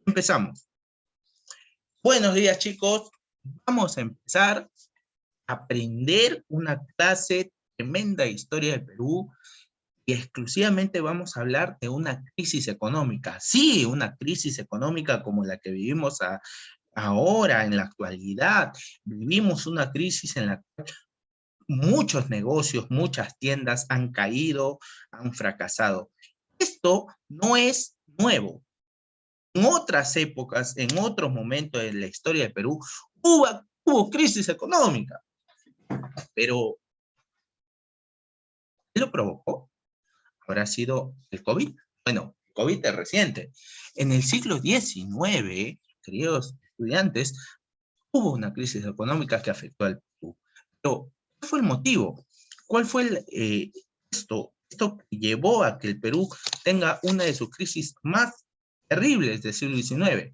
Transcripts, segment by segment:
Empezamos. Buenos días, chicos. Vamos a empezar a aprender una clase tremenda de historia del Perú y exclusivamente vamos a hablar de una crisis económica. Sí, una crisis económica como la que vivimos ahora, en la actualidad. Vivimos una crisis en la cual muchos negocios, muchas tiendas han caído, han fracasado. Esto no es nuevo. En otras épocas, en otros momentos de la historia del Perú, hubo crisis económica, pero ¿qué lo provocó? ¿Habrá sido el COVID? Bueno, el COVID es reciente. En el siglo XIX, queridos estudiantes, hubo una crisis económica que afectó al Perú. Pero, ¿cuál fue el motivo? ¿Cuál fue esto que llevó a que el Perú tenga una de sus crisis más terribles del siglo XIX?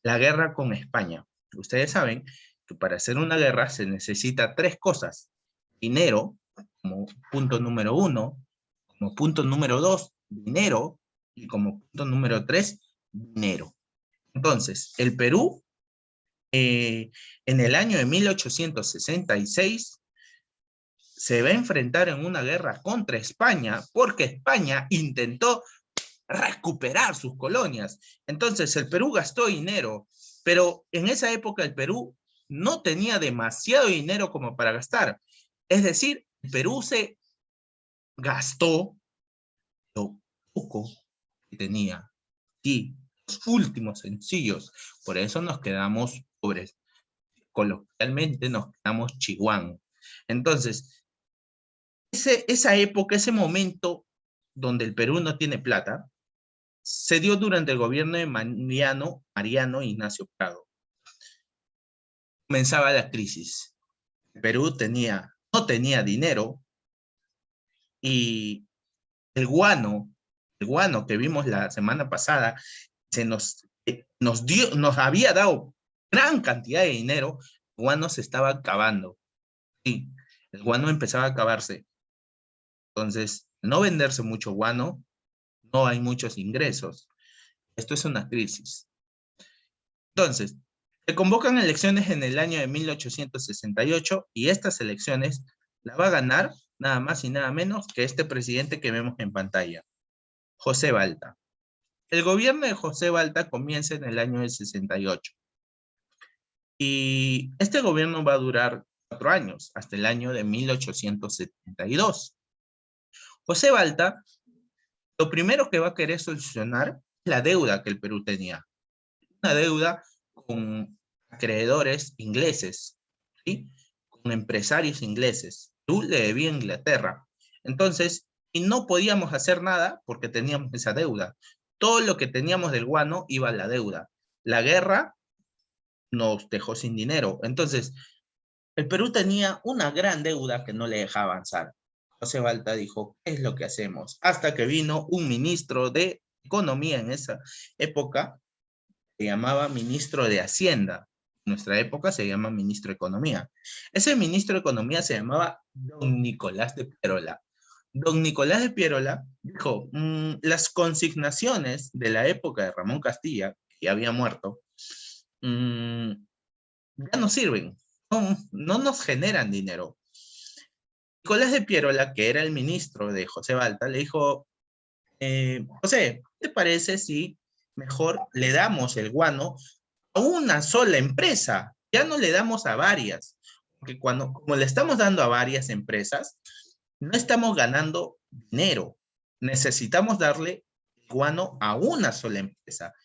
La guerra con España. Ustedes saben que para hacer una guerra se necesita tres cosas. Dinero, como punto número uno, como punto número dos, dinero, y como punto número tres, dinero. Entonces, el Perú, en el año de 1866, se va a enfrentar en una guerra contra España, porque España intentó recuperar sus colonias. Entonces el Perú gastó dinero, pero en esa época el Perú no tenía demasiado dinero como para gastar. Es decir, el Perú se gastó lo poco que tenía. Y los últimos sencillos, por eso nos quedamos pobres. Coloquialmente nos quedamos chihuán. Entonces, esa época, ese momento donde el Perú no tiene plata, se dio durante el gobierno de Mariano Ignacio Prado. Comenzaba la crisis. Perú no tenía dinero y el guano que vimos la semana pasada, nos había dado gran cantidad de dinero, el guano se estaba acabando. Sí, el guano empezaba a acabarse. Entonces, no venderse mucho guano, no hay muchos ingresos. Esto es una crisis. Entonces, se convocan elecciones en el año de 1868 y estas elecciones la va a ganar nada más y nada menos que este presidente que vemos en pantalla, José Balta. El gobierno de José Balta comienza en el año del 68 y este gobierno va a durar 4 años, hasta el año de 1872. José Balta, lo primero que va a querer solucionar es la deuda que el Perú tenía. Una deuda con acreedores ingleses, ¿sí? Con empresarios ingleses. Perú le debía a Inglaterra. Entonces, y no podíamos hacer nada porque teníamos esa deuda. Todo lo que teníamos del guano iba a la deuda. La guerra nos dejó sin dinero. Entonces, el Perú tenía una gran deuda que no le dejaba avanzar. José Balta dijo, ¿qué es lo que hacemos? Hasta que vino un ministro de Economía en esa época, se llamaba ministro de Hacienda. En nuestra época se llama ministro de Economía. Ese ministro de Economía se llamaba don Nicolás de Piérola. Don Nicolás de Piérola dijo, las consignaciones de la época de Ramón Castilla, que ya había muerto, ya no sirven, no nos generan dinero. Nicolás de Piérola, que era el ministro de José Balta, le dijo, José, ¿qué te parece si mejor le damos el guano a una sola empresa? Ya no le damos a varias, porque como le estamos dando a varias empresas, no estamos ganando dinero. Necesitamos darle el guano a una sola empresa.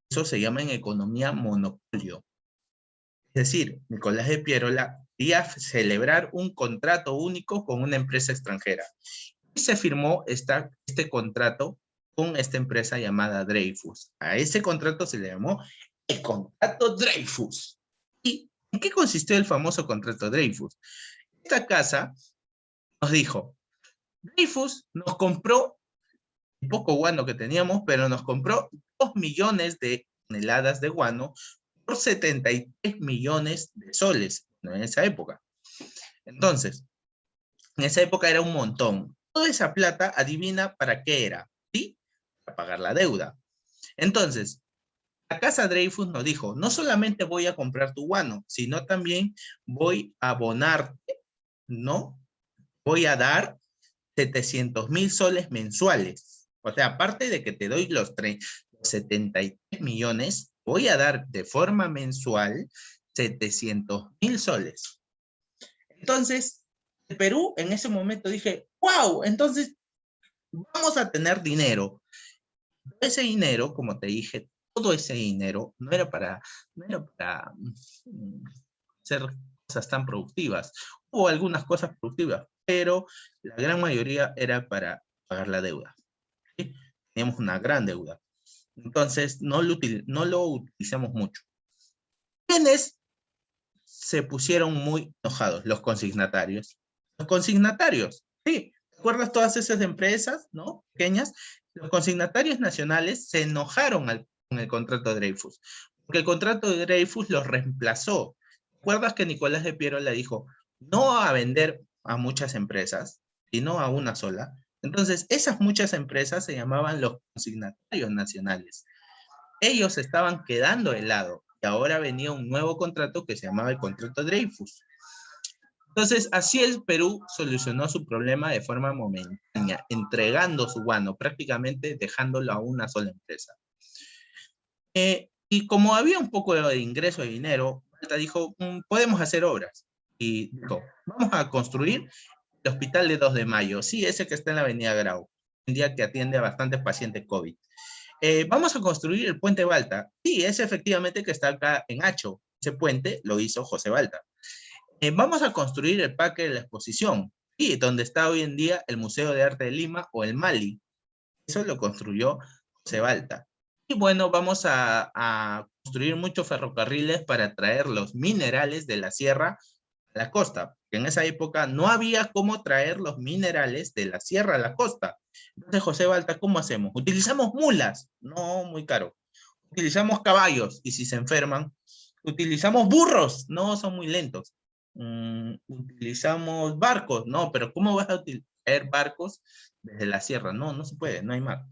Eso se llama en economía monopolio. Es decir, Nicolás de Piérola quería celebrar un contrato único con una empresa extranjera. Y se firmó este contrato con esta empresa llamada Dreyfus. A ese contrato se le llamó el contrato Dreyfus. ¿Y en qué consistió el famoso contrato Dreyfus? Esta casa nos dijo, Dreyfus nos compró un poco guano que teníamos, pero nos compró 2 millones de toneladas de guano por 73 millones de soles en esa época. Entonces, en esa época era un montón. Toda esa plata, adivina para qué era, ¿sí? Para pagar la deuda. Entonces, la Casa Dreyfus nos dijo, no solamente voy a comprar tu guano, sino también voy a abonarte, ¿no? Voy a dar 700.000 soles mensuales. O sea, aparte de que te doy los 73 millones, voy a dar de forma mensual 700.000 soles. Entonces, el Perú en ese momento dije, wow, entonces vamos a tener dinero. Ese dinero, como te dije, todo ese dinero no era para hacer cosas tan productivas. Hubo algunas cosas productivas, pero la gran mayoría era para pagar la deuda. ¿Sí? Teníamos una gran deuda. Entonces, no lo utilizamos mucho. ¿Quiénes se pusieron muy enojados? Los consignatarios. Los consignatarios, sí. ¿Te acuerdas todas esas empresas, no? Pequeñas. Los consignatarios nacionales se enojaron con el contrato de Dreyfus, porque el contrato de Dreyfus los reemplazó. ¿Te acuerdas que Nicolás de Piero le dijo no a vender a muchas empresas, sino a una sola? Entonces, esas muchas empresas se llamaban los consignatarios nacionales. Ellos estaban quedando de lado y ahora venía un nuevo contrato que se llamaba el contrato Dreyfus. Entonces, así el Perú solucionó su problema de forma momentánea, entregando su guano, prácticamente dejándolo a una sola empresa. Y como había un poco de ingreso de dinero, Balta dijo, podemos hacer obras. Y dijo, vamos a construir el hospital de 2 de Mayo, sí, ese que está en la avenida Grau, un día que atiende a bastantes pacientes COVID. Vamos a construir el puente Balta. Sí, es efectivamente que está acá en Hacho. Ese puente lo hizo José Balta. Vamos a construir el parque de la exposición. Sí, donde está hoy en día el Museo de Arte de Lima o el Mali. Eso lo construyó José Balta. Y bueno, vamos a construir muchos ferrocarriles para traer los minerales de la sierra a la costa. Que en esa época no había cómo traer los minerales de la sierra a la costa. Entonces, José Balta, ¿cómo hacemos? ¿Utilizamos mulas? No, muy caro. ¿Utilizamos caballos? ¿Y si se enferman? ¿Utilizamos burros? No, son muy lentos. ¿Utilizamos barcos? No, pero ¿cómo vas a traer barcos desde la sierra? No, no se puede, no hay mar.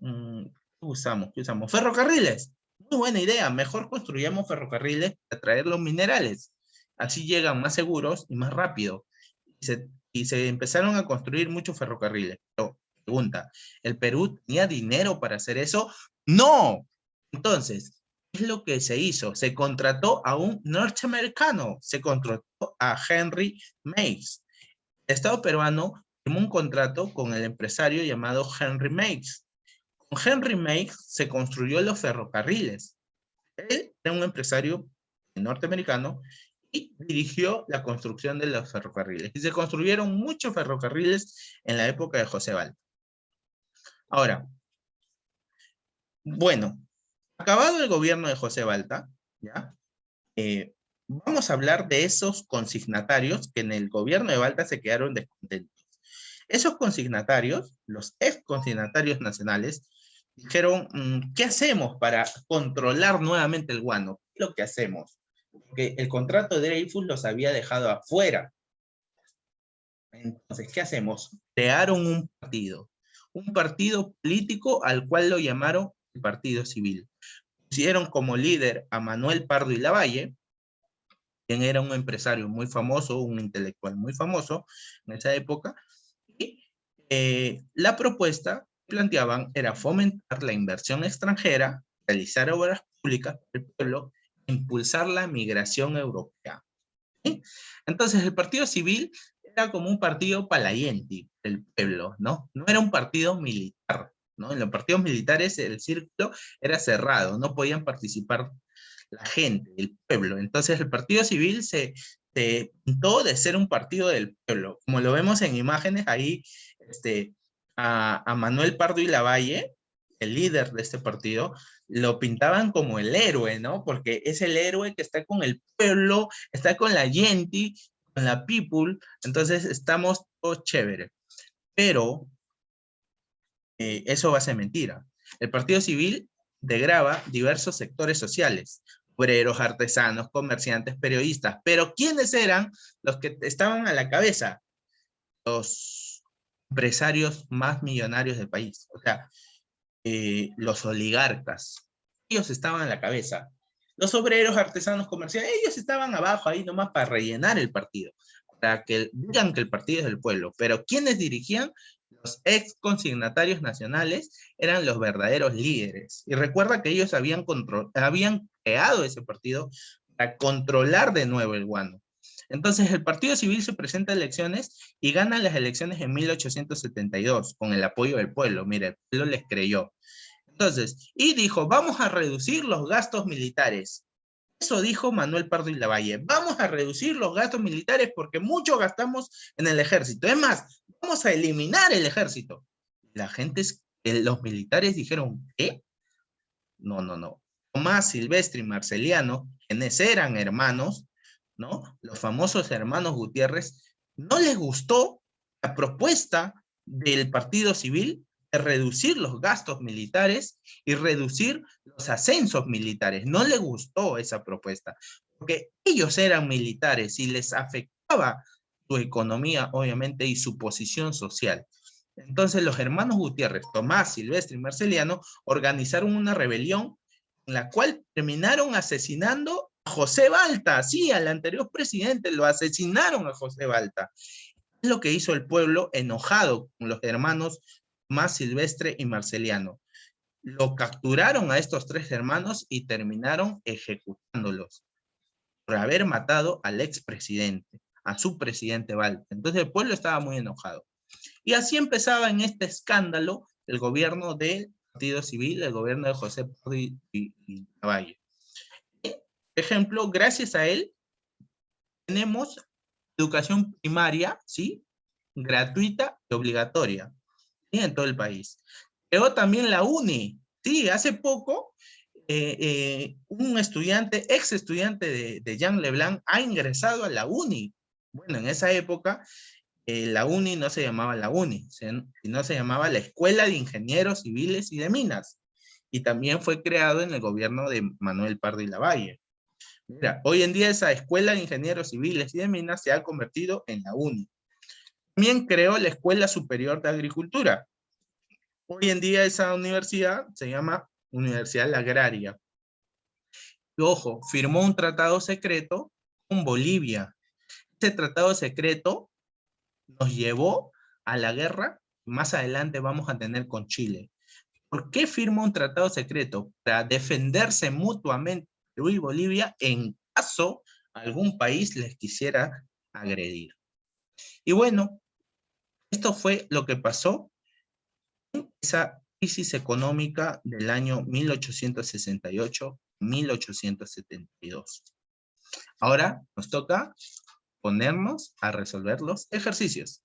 ¿Qué usamos? Ferrocarriles. Muy buena idea. Mejor construyamos ferrocarriles para traer los minerales. Así llegan más seguros y más rápido. Y se empezaron a construir muchos ferrocarriles. Pero, pregunta, ¿el Perú tenía dinero para hacer eso? ¡No! Entonces, ¿qué es lo que se hizo? Se contrató a un norteamericano, se contrató a Henry Meigs. El Estado peruano firmó un contrato con el empresario llamado Henry Meigs. Con Henry Meigs se construyó los ferrocarriles. Él era un empresario norteamericano y dirigió la construcción de los ferrocarriles. Y se construyeron muchos ferrocarriles en la época de José Balta. Ahora, bueno, acabado el gobierno de José Balta, ¿ya? Vamos a hablar de esos consignatarios que en el gobierno de Balta se quedaron descontentos. Esos consignatarios, los ex consignatarios nacionales, dijeron, ¿qué hacemos para controlar nuevamente el guano? ¿Qué es lo que hacemos? Porque el contrato de Dreyfus los había dejado afuera. Entonces, ¿qué hacemos? Crearon un partido político al cual lo llamaron el Partido Civil. Pusieron como líder a Manuel Pardo y Lavalle, quien era un empresario muy famoso, un intelectual muy famoso en esa época, y la propuesta que planteaban era fomentar la inversión extranjera, realizar obras públicas para el pueblo, impulsar la migración europea. ¿Sí? Entonces el Partido Civil era como un partido palayenti del pueblo, ¿no? No era un partido militar, ¿no? En los partidos militares el círculo era cerrado, no podían participar la gente, el pueblo. Entonces el Partido Civil se pintó de ser un partido del pueblo. Como lo vemos en imágenes ahí, a Manuel Pardo y Lavalle, el líder de este partido, lo pintaban como el héroe, ¿no? Porque es el héroe que está con el pueblo, está con la gente, con la people, entonces estamos todos chévere. Pero eso va a ser mentira. El Partido Civil degrava diversos sectores sociales, obreros, artesanos, comerciantes, periodistas, pero ¿quiénes eran los que estaban a la cabeza? Los empresarios más millonarios del país. O sea, los oligarcas. Ellos estaban a la cabeza. Los obreros, artesanos, comerciantes, ellos estaban abajo ahí nomás para rellenar el partido, para que digan que el partido es del pueblo. Pero quienes dirigían, los ex consignatarios nacionales, eran los verdaderos líderes. Y recuerda que ellos habían creado ese partido para controlar de nuevo el guano. Entonces el Partido Civil se presenta a elecciones y gana las elecciones en 1872 con el apoyo del pueblo. Mira, el pueblo les creyó. Entonces, y dijo, vamos a reducir los gastos militares. Eso dijo Manuel Pardo y Lavalle. Vamos a reducir los gastos militares porque mucho gastamos en el ejército. Es más, vamos a eliminar el ejército. La gente, los militares dijeron, ¿qué? No, no, no. Tomás Silvestre y Marceliano, quienes eran hermanos, ¿no? Los famosos hermanos Gutiérrez, no les gustó la propuesta del Partido Civil de reducir los gastos militares y reducir los ascensos militares. No les gustó esa propuesta, porque ellos eran militares y les afectaba su economía, obviamente, y su posición social. Entonces los hermanos Gutiérrez, Tomás, Silvestre y Marceliano, organizaron una rebelión en la cual terminaron asesinando a José Balta, sí, al anterior presidente, lo asesinaron a José Balta. Es lo que hizo el pueblo enojado con los hermanos Tomás, Silvestre y Marceliano. Lo capturaron a estos tres hermanos y terminaron ejecutándolos por haber matado al expresidente, a su presidente Balta. Entonces el pueblo estaba muy enojado. Y así empezaba en este escándalo el gobierno del Partido Civil, el gobierno de José Pardo y Lavalle. Ejemplo, gracias a él tenemos educación primaria, ¿sí? Gratuita y obligatoria, ¿sí? En todo el país. Creó también la UNI, sí, hace poco un estudiante, ex estudiante de Jean Leblanc ha ingresado a la UNI. Bueno, en esa época la UNI no se llamaba la UNI, sino se llamaba la Escuela de Ingenieros Civiles y de Minas. Y también fue creado en el gobierno de Manuel Pardo y Lavalle. Mira, hoy en día esa Escuela de Ingenieros Civiles y de Minas se ha convertido en la UNI. También creó la Escuela Superior de Agricultura. Hoy en día esa universidad se llama Universidad Agraria. Y ojo, firmó un tratado secreto con Bolivia. Ese tratado secreto nos llevó a la guerra que más adelante vamos a tener con Chile. ¿Por qué firmó un tratado secreto? Para defenderse mutuamente Perú y Bolivia en caso algún país les quisiera agredir. Y bueno, esto fue lo que pasó en esa crisis económica del año 1868-1872. Ahora nos toca ponernos a resolver los ejercicios.